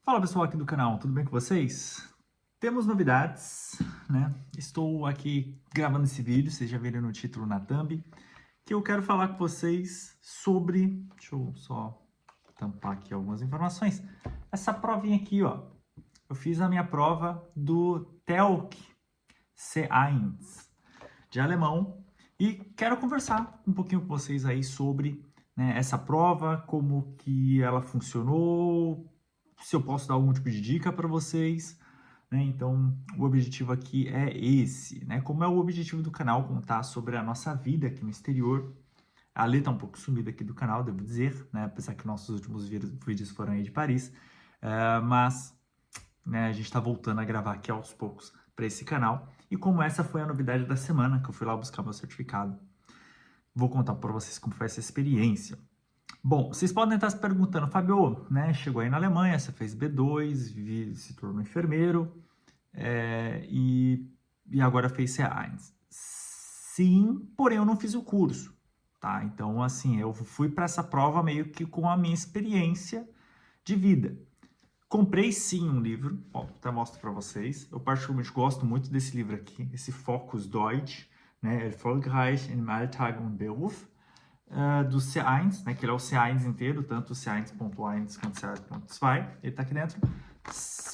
Fala pessoal aqui do canal, tudo bem com vocês? Temos novidades, né? Estou aqui gravando esse vídeo, vocês já viram no título na thumb, que eu quero falar com vocês sobre, deixa eu só tampar aqui algumas informações, essa provinha aqui, ó. Eu fiz a minha prova do TELC C1 de alemão e quero conversar um pouquinho com vocês aí sobre, né, essa prova, como que ela funcionou, se eu posso dar algum tipo de dica para vocês, né? Então, o objetivo aqui é esse, né? Como é o objetivo do canal, contar sobre a nossa vida aqui no exterior. A Lê tá um pouco sumida aqui do canal, devo dizer, né? Apesar que nossos últimos vídeos foram aí de Paris, mas, né, a gente está voltando a gravar aqui aos poucos para esse canal. E como essa foi a novidade da semana, que eu fui lá buscar meu certificado, vou contar para vocês como foi essa experiência. Bom, vocês podem estar se perguntando, Fabio, né, chegou aí na Alemanha, você fez B2, se tornou enfermeiro, e agora fez C1. Sim, porém eu não fiz o curso, tá? Então, assim, eu fui para essa prova meio que com a minha experiência de vida. Comprei sim um livro, ó, até mostro para vocês. Eu particularmente gosto muito desse livro aqui, esse Focus Deutsch, né, Erfolgreich im Alltag und Beruf, do C1, né, que ele é o C1 inteiro, tanto o C1.1 quanto o C1.2, ele tá aqui dentro.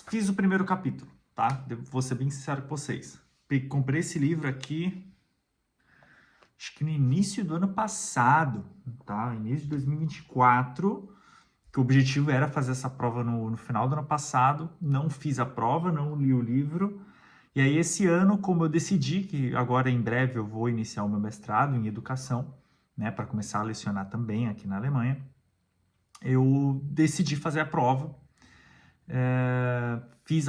Fiz o primeiro capítulo, tá? Vou ser bem sincero com vocês. Comprei esse livro aqui, acho que no início do ano passado, tá? Início de 2024, que o objetivo era fazer essa prova no final do ano passado. Não fiz a prova, não li o livro. E aí esse ano, como eu decidi que agora em breve eu vou iniciar o meu mestrado em educação, né, para começar a lecionar também aqui na Alemanha, eu decidi fazer a prova. Fiz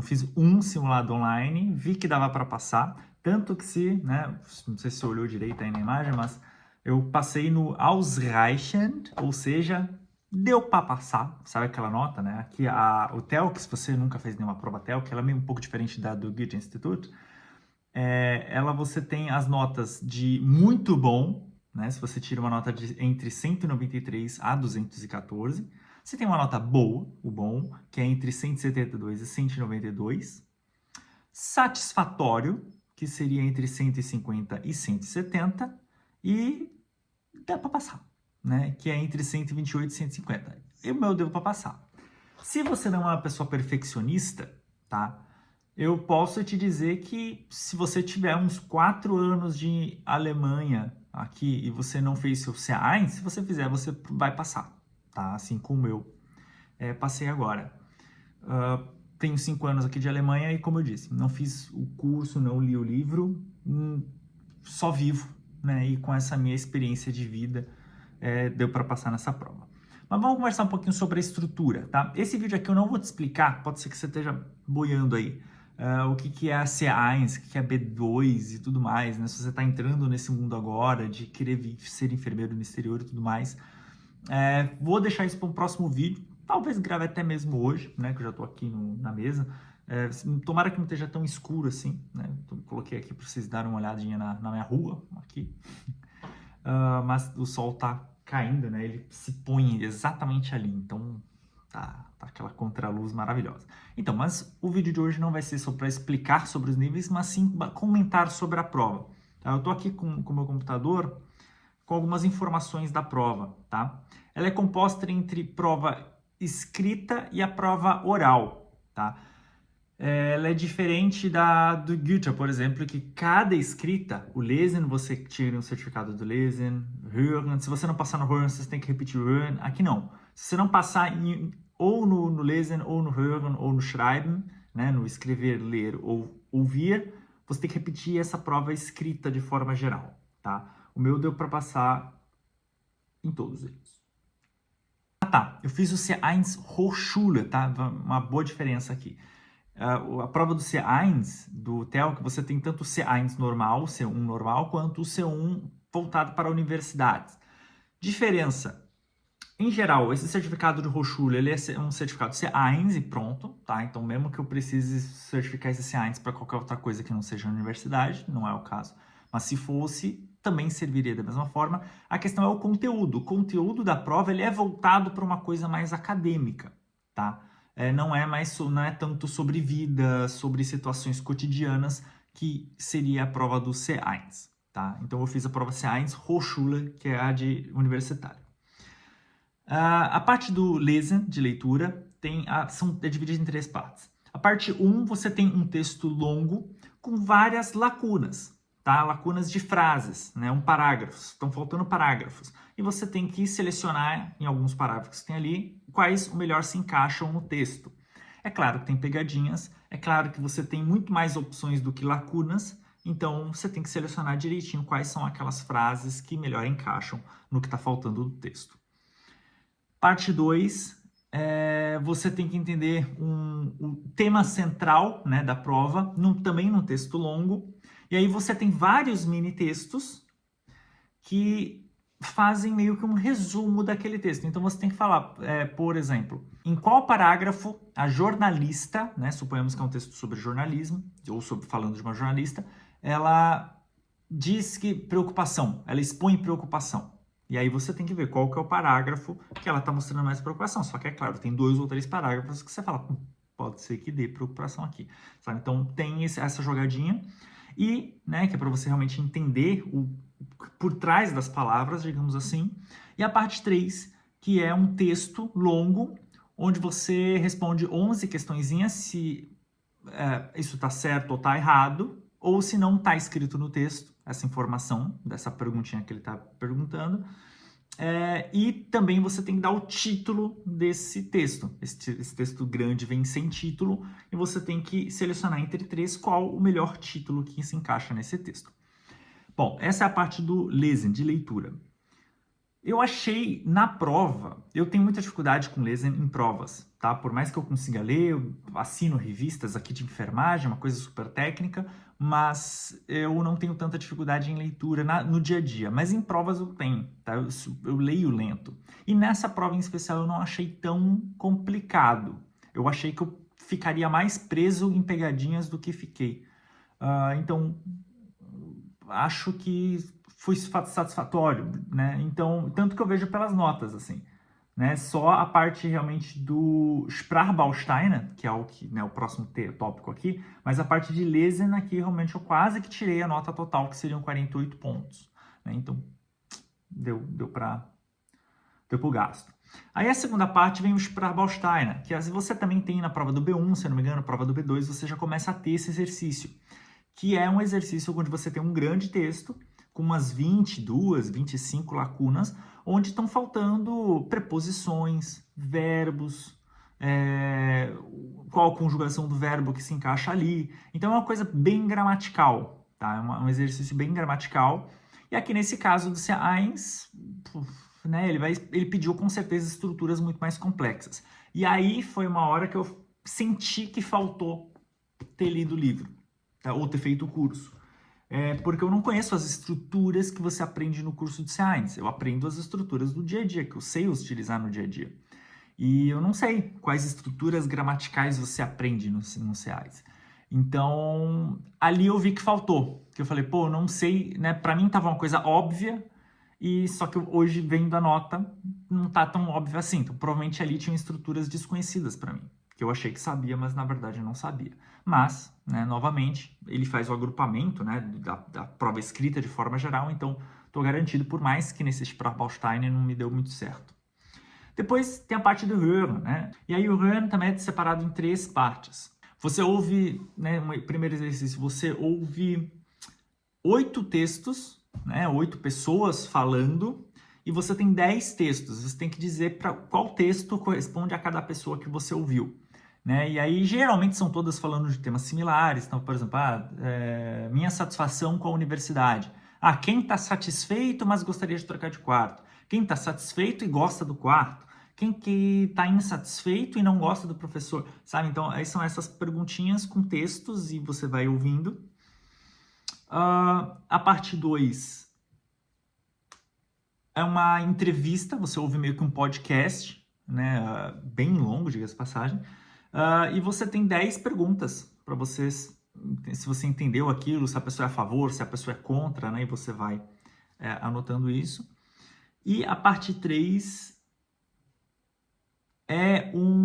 fiz um simulado online, vi que dava para passar, tanto que né, não sei se você olhou direito aí na imagem, mas eu passei no Ausreichend, ou seja, deu para passar, sabe aquela nota, né? Aqui o TELC, se você nunca fez nenhuma prova TELC, ela é meio um pouco diferente da do Goethe-Institut. Você tem as notas de muito bom, né? Se você tira uma nota entre 193 a 214. Você tem uma nota boa, o bom, que é entre 172 e 192. Satisfatório, que seria entre 150 e 170. E dá para passar, né? Que é entre 128 e 150. O meu deu para passar. Se você não é uma pessoa perfeccionista, tá? Eu posso te dizer que se você tiver uns 4 anos de Alemanha aqui e você não fez seu C1, se você fizer, você vai passar, tá? Assim como eu passei agora. Tenho 5 anos aqui de Alemanha e, como eu disse, não fiz o curso, não li o livro, só vivo, né? E com essa minha experiência de vida, deu para passar nessa prova. Mas vamos conversar um pouquinho sobre a estrutura, tá? Esse vídeo aqui eu não vou te explicar, pode ser que você esteja boiando aí, o que é a C1, o que é a B2 e tudo mais, né? Se você está entrando nesse mundo agora de querer ser enfermeiro no exterior e tudo mais. Vou deixar isso para um próximo vídeo, talvez grave até mesmo hoje, né? Que eu já estou aqui na mesa. Tomara que não esteja tão escuro assim, né? Então, coloquei aqui para vocês darem uma olhadinha na minha rua, aqui. Mas o sol tá caindo, né? Ele se põe exatamente ali, então tá aquela contraluz maravilhosa. Então, mas o vídeo de hoje não vai ser só para explicar sobre os níveis, mas sim comentar sobre a prova. Tá? Eu tô aqui com o meu computador com algumas informações da prova, tá? Ela é composta entre prova escrita e a prova oral, tá? Ela é diferente do Goethe, por exemplo, que cada escrita, o Lesen, você tira um certificado do Lesen, Hören, se você não passar no Hören, você tem que repetir o Hören. Aqui não. Se você não passar ou no Lesen, ou no Hören, ou no Schreiben, né, no escrever, ler ou ouvir, você tem que repetir essa prova escrita de forma geral, tá? O meu deu para passar em todos eles. Tá. Eu fiz o C1 Hochschule, tá? Uma boa diferença aqui. A prova do C1, do TELC, você tem tanto o C1 normal, o C1 normal, quanto o C1 voltado para universidades. Diferença. Em geral, esse certificado de Hochschule, ele é um certificado C1 e pronto, tá? Então, mesmo que eu precise certificar esse C1 para qualquer outra coisa que não seja universidade, não é o caso. Mas se fosse, também serviria da mesma forma. A questão é o conteúdo. O conteúdo da prova, ele é voltado para uma coisa mais acadêmica, tá? Não é tanto sobre vida, sobre situações cotidianas, que seria a prova do C1, tá? Então eu fiz a prova C1 Hochschule, que é a de universitário. A parte do Lesen, de leitura, é dividida em 3 partes. A parte 1, você tem um texto longo com várias lacunas, tá? Lacunas de frases, né? Estão faltando parágrafos. E você tem que selecionar, em alguns parágrafos que tem ali, quais o melhor se encaixam no texto. É claro que tem pegadinhas, é claro que você tem muito mais opções do que lacunas, então você tem que selecionar direitinho quais são aquelas frases que melhor encaixam no que está faltando do texto. Parte 2, você tem que entender o tema central, né, da prova, também num texto longo. E aí você tem vários mini textos que fazem meio que um resumo daquele texto. Então você tem que falar, por exemplo, em qual parágrafo a jornalista, né, suponhamos que é um texto sobre jornalismo, ou falando de uma jornalista, ela diz que ela expõe preocupação. E aí você tem que ver qual que é o parágrafo que ela está mostrando mais preocupação. Só que é claro, tem 2 ou 3 parágrafos que você fala, pode ser que dê preocupação aqui. Sabe? Então tem essa jogadinha. E, né, que é para você realmente entender por trás das palavras, digamos assim. E a parte 3, que é um texto longo, onde você responde 11 questõezinhas, se isso está certo ou está errado, ou se não está escrito no texto, essa informação, dessa perguntinha que ele está perguntando. E também você tem que dar o título desse texto. Esse texto grande vem sem título e você tem que selecionar entre 3 qual o melhor título que se encaixa nesse texto. Bom, essa é a parte do Lesen, de leitura. Eu achei na prova, eu tenho muita dificuldade com Lesen em provas, tá? Por mais que eu consiga ler, eu assino revistas aqui de enfermagem, uma coisa super técnica, mas eu não tenho tanta dificuldade em leitura no dia a dia. Mas em provas eu tenho, tá? Eu leio lento. E nessa prova em especial eu não achei tão complicado. Eu achei que eu ficaria mais preso em pegadinhas do que fiquei. Então, acho que foi satisfatório, né? Então, tanto que eu vejo pelas notas, assim, né? Só a parte realmente do Sprachbausteine, que é o próximo tópico aqui, mas a parte de Lesen aqui, realmente, eu quase que tirei a nota total, que seriam 48 pontos, né? Então, deu pro gasto. Aí a segunda parte vem o Sprachbausteine, que você também tem na prova do B1, se não me engano, na prova do B2, você já começa a ter esse exercício, que é um exercício onde você tem um grande texto, com umas 22, 25 lacunas, onde estão faltando preposições, verbos, qual a conjugação do verbo que se encaixa ali. Então é uma coisa bem gramatical, tá? É um exercício bem gramatical. E aqui nesse caso do C1, né, ele pediu com certeza estruturas muito mais complexas. E aí foi uma hora que eu senti que faltou ter lido o livro, tá? Ou ter feito o curso. Porque eu não conheço as estruturas que você aprende no curso de C1. Eu aprendo as estruturas do dia a dia, que eu sei utilizar no dia a dia. E eu não sei quais estruturas gramaticais você aprende no C1. Então, ali eu vi que faltou. Que eu falei, pô, eu não sei, né? Pra mim tava uma coisa óbvia, só que hoje, vendo a nota, não tá tão óbvio assim. Então, provavelmente ali tinham estruturas desconhecidas para mim, que eu achei que sabia, mas na verdade eu não sabia. Mas, né, novamente, ele faz o agrupamento, né, da prova escrita de forma geral, então estou garantido, por mais que nesse Sprachbausteine não me deu muito certo. Depois tem a parte do Hören, né? E aí o Hören também é separado em 3 partes. Você ouve, né, primeiro exercício, você ouve 8 textos, né, 8 pessoas falando, e você tem 10 textos. Você tem que dizer para qual texto corresponde a cada pessoa que você ouviu, né? E aí, geralmente, são todas falando de temas similares. Então, por exemplo, minha satisfação com a universidade. Quem está satisfeito, mas gostaria de trocar de quarto. Quem está satisfeito e gosta do quarto. Quem que está insatisfeito e não gosta do professor, sabe? Então, aí são essas perguntinhas com textos e você vai ouvindo. A parte 2 é uma entrevista, você ouve meio que um podcast, né? Bem longo, diga-se de passagem. E você tem 10 perguntas para vocês, se você entendeu aquilo, se a pessoa é a favor, se a pessoa é contra, né? E você vai anotando isso. E a parte 3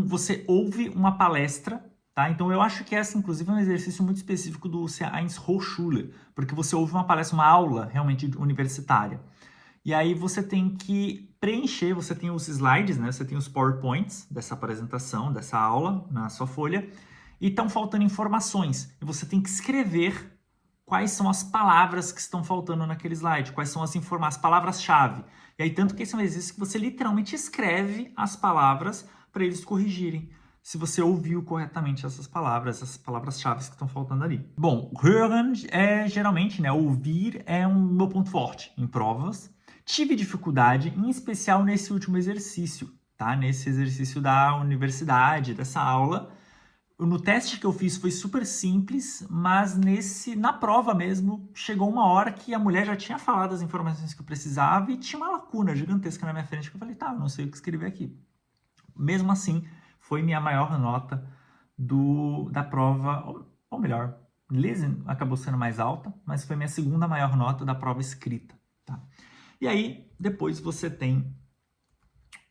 você ouve uma palestra, tá? Então eu acho que essa, inclusive, é um exercício muito específico do Heinz Hochschule, porque você ouve uma palestra, uma aula realmente universitária. E aí você tem que preencher, você tem os slides, né? Você tem os PowerPoints dessa apresentação, dessa aula na sua folha, e estão faltando informações. E você tem que escrever quais são as palavras que estão faltando naquele slide, quais são as palavras-chave. E aí, tanto que esse é um exercício que você literalmente escreve as palavras para eles corrigirem se você ouviu corretamente essas palavras-chave que estão faltando ali. Bom, hören é geralmente, né, ouvir é um meu ponto forte em provas. Tive dificuldade, em especial nesse último exercício, tá? Nesse exercício da universidade, dessa aula. No teste que eu fiz foi super simples, mas na prova mesmo, chegou uma hora que a mulher já tinha falado as informações que eu precisava e tinha uma lacuna gigantesca na minha frente que eu falei, tá, eu não sei o que escrever aqui. Mesmo assim, foi minha maior nota da prova, ou melhor, Lesen acabou sendo mais alta, mas foi minha segunda maior nota da prova escrita, tá? E aí, depois você tem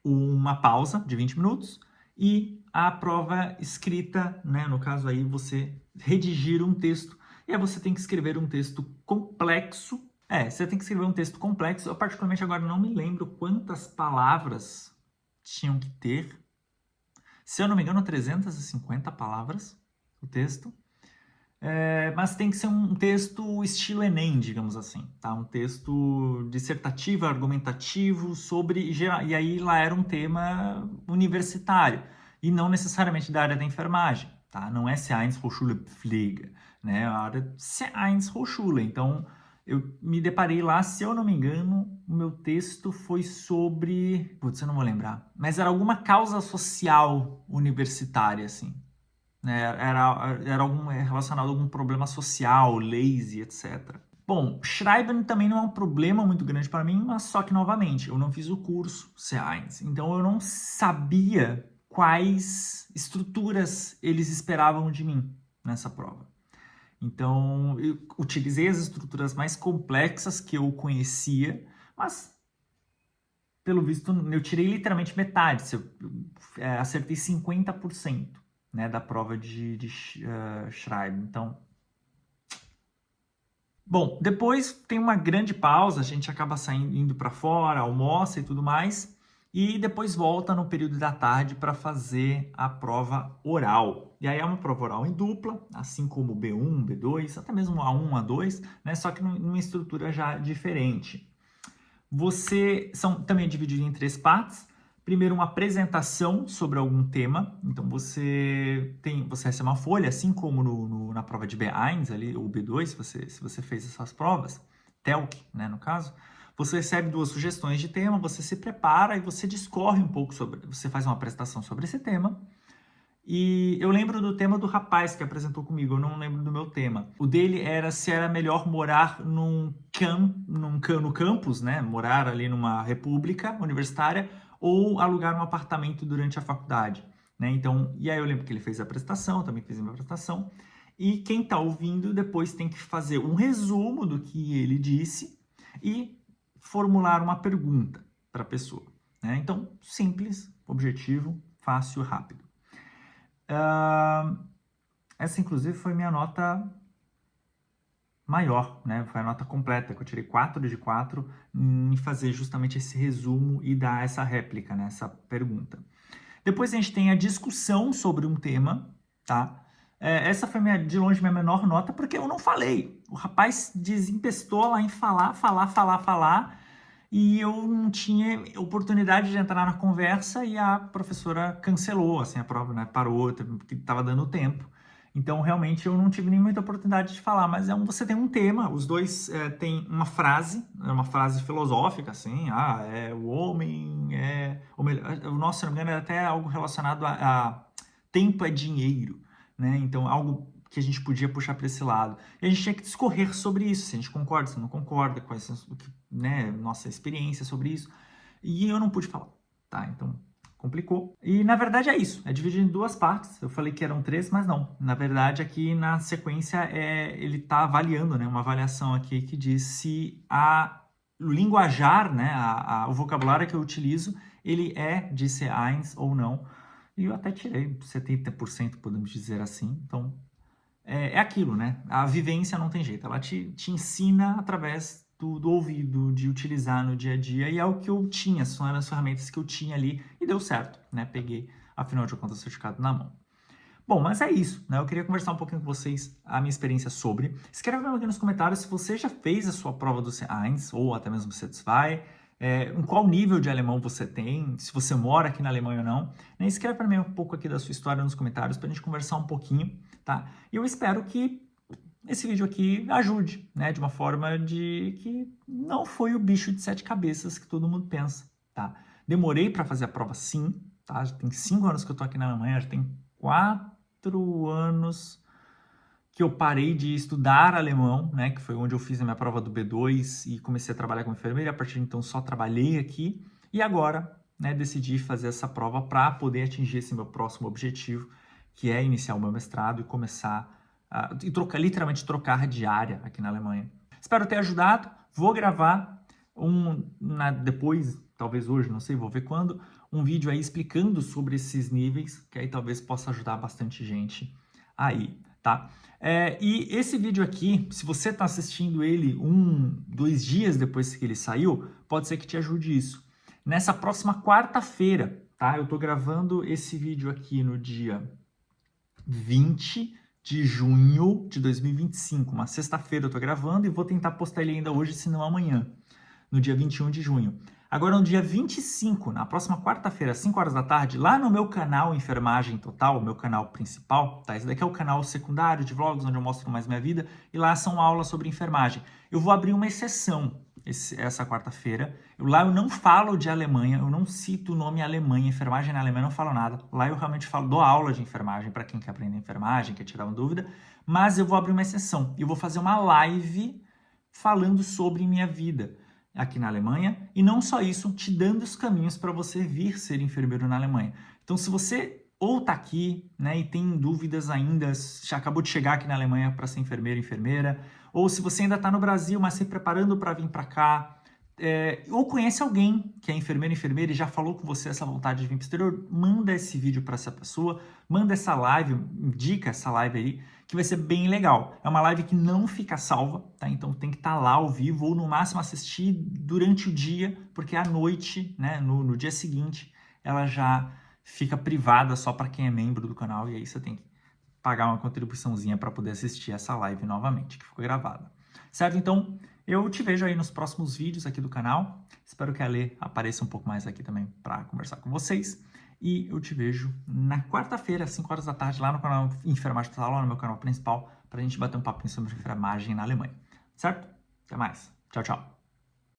uma pausa de 20 minutos e a prova escrita, né? No caso aí, você redigir um texto. E aí você tem que escrever um texto complexo. Você tem que escrever um texto complexo. Eu particularmente agora não me lembro quantas palavras tinham que ter. Se eu não me engano, 350 palavras o texto. Mas tem que ser um texto estilo Enem, digamos assim, tá? Um texto dissertativo, argumentativo sobre... E aí lá era um tema universitário e não necessariamente da área da enfermagem, tá? Não é Vereinshochschule-Pflege, né? É a área Vereinshochschule. Então, eu me deparei lá, se eu não me engano, o meu texto foi sobre... Putz, eu não vou lembrar. Mas era alguma causa social universitária, assim. Era algum relacionado a algum problema social, leis e etc. Bom, Schreiben também não é um problema muito grande para mim, mas só que, novamente, eu não fiz o curso C1, então eu não sabia quais estruturas eles esperavam de mim nessa prova. Então, eu utilizei as estruturas mais complexas que eu conhecia, mas, pelo visto, eu tirei literalmente metade, acertei 50%. Né, da prova de Schreiben. Então, bom, depois tem uma grande pausa, a gente acaba indo para fora, almoça e tudo mais, e depois volta no período da tarde para fazer a prova oral. E aí é uma prova oral em dupla, assim como B1, B2, até mesmo A1, A2, né, só que numa estrutura já diferente. São também divididos em 3 partes. Primeiro, uma apresentação sobre algum tema. Então, você recebe uma folha, assim como na prova de B1 ali, ou B2, se você fez essas provas, TELC, né, no caso, você recebe 2 sugestões de tema, você se prepara e você discorre um pouco você faz uma apresentação sobre esse tema. E eu lembro do tema do rapaz que apresentou comigo, eu não lembro do meu tema. O dele era se era melhor morar no campus, né? Morar ali numa república universitária ou alugar um apartamento durante a faculdade, né? Então, e aí eu lembro que ele fez a apresentação, também fiz a minha apresentação. E quem está ouvindo depois tem que fazer um resumo do que ele disse e formular uma pergunta para a pessoa, né? Então, simples, objetivo, fácil, rápido. Essa, inclusive, foi minha nota maior, né? Foi a nota completa, que eu tirei 4 de 4 em fazer justamente esse resumo e dar essa réplica, né? Essa pergunta. Depois a gente tem a discussão sobre um tema, tá? Essa foi, de longe, minha menor nota, porque eu não falei. O rapaz desempestou lá em falar, e eu não tinha oportunidade de entrar na conversa e a professora cancelou, assim, a prova, né? Parou, porque estava dando tempo. Então, realmente, eu não tive nem muita oportunidade de falar, mas você tem um tema, os dois têm uma frase filosófica, assim, o homem ou melhor, nossa, se não me engano, é até algo relacionado a tempo é dinheiro, né? Então, algo que a gente podia puxar para esse lado. E a gente tinha que discorrer sobre isso, se a gente concorda, se não concorda, quais são, né, nossa experiência sobre isso. E eu não pude falar, tá? Então, complicou. E, na verdade, é isso. É dividido em 2 partes. Eu falei que eram 3, mas não. Na verdade, aqui na sequência, ele está avaliando, né? Uma avaliação aqui que diz se o linguajar, né? O vocabulário que eu utilizo, ele é de C1 ou não. e eu até tirei 70%, podemos dizer assim. Então, é aquilo, né? A vivência não tem jeito, ela te ensina através do ouvido, de utilizar no dia a dia, e é o que eu tinha, são as ferramentas que eu tinha ali, e deu certo, né? Peguei, afinal de contas, o certificado na mão. Bom, mas é isso, né? Eu queria conversar um pouquinho com vocês a minha experiência sobre. Escreve aqui nos comentários se você já fez a sua prova do C1 ou até mesmo C2, em qual nível de alemão você tem, se você mora aqui na Alemanha ou não. Né? Escreve para mim um pouco aqui da sua história nos comentários para a gente conversar um pouquinho, tá? E eu espero que esse vídeo aqui ajude, né? De uma forma de que não foi o bicho de 7 cabeças que todo mundo pensa, tá? Demorei para fazer a prova sim, tá? Já tem 5 anos que eu tô aqui na Alemanha, já tem 4 anos que eu parei de estudar alemão, né, que foi onde eu fiz a minha prova do B2 e comecei a trabalhar como enfermeira. A partir de então só trabalhei aqui e agora, né, decidi fazer essa prova para poder atingir esse meu próximo objetivo, que é iniciar o meu mestrado e começar literalmente trocar de área aqui na Alemanha. Espero ter ajudado. Vou gravar depois, talvez hoje, não sei, vou ver quando, um vídeo aí explicando sobre esses níveis, que aí talvez possa ajudar bastante gente aí, tá? E esse vídeo aqui, se você está assistindo ele 2 dias depois que ele saiu, pode ser que te ajude isso. Nessa próxima quarta-feira, tá? Eu tô gravando esse vídeo aqui no dia 20 de junho de 2025, uma sexta-feira eu tô gravando e vou tentar postar ele ainda hoje, se não amanhã, no dia 21 de junho. Agora, no dia 25, na próxima quarta-feira, às 5 horas da tarde, lá no meu canal Enfermagem Total, o meu canal principal, tá? Esse daqui é o canal secundário de vlogs, onde eu mostro mais minha vida, e lá são aulas sobre enfermagem. Eu vou abrir uma exceção essa quarta-feira. Lá eu não falo de Alemanha, eu não cito o nome Alemanha, enfermagem na Alemanha, eu não falo nada. Lá eu realmente dou aula de enfermagem para quem quer aprender enfermagem, quer tirar uma dúvida, mas eu vou abrir uma exceção. Eu vou fazer uma live falando sobre minha vida aqui na Alemanha, e não só isso, te dando os caminhos para você vir ser enfermeiro na Alemanha. Então, se você ou está aqui, né, e tem dúvidas ainda, já acabou de chegar aqui na Alemanha para ser enfermeiro, enfermeira, ou se você ainda está no Brasil, mas se preparando para vir para cá, ou conhece alguém que é enfermeiro, enfermeira e já falou com você essa vontade de vir para o exterior, manda esse vídeo para essa pessoa, manda essa live, indica essa live aí, que vai ser bem legal. É uma live que não fica salva, tá? Então tem que estar lá ao vivo ou no máximo assistir durante o dia, porque à noite, né, no dia seguinte, ela já fica privada só para quem é membro do canal, e aí você tem que pagar uma contribuiçãozinha para poder assistir essa live novamente, que ficou gravada. Certo? Então, eu te vejo aí nos próximos vídeos aqui do canal. Espero que a Lê apareça um pouco mais aqui também para conversar com vocês. E eu te vejo na quarta-feira, às 5 horas da tarde, lá no canal Enfermagem Total, lá no meu canal principal, para a gente bater um papinho sobre enfermagem na Alemanha. Certo? Até mais. Tchau, tchau.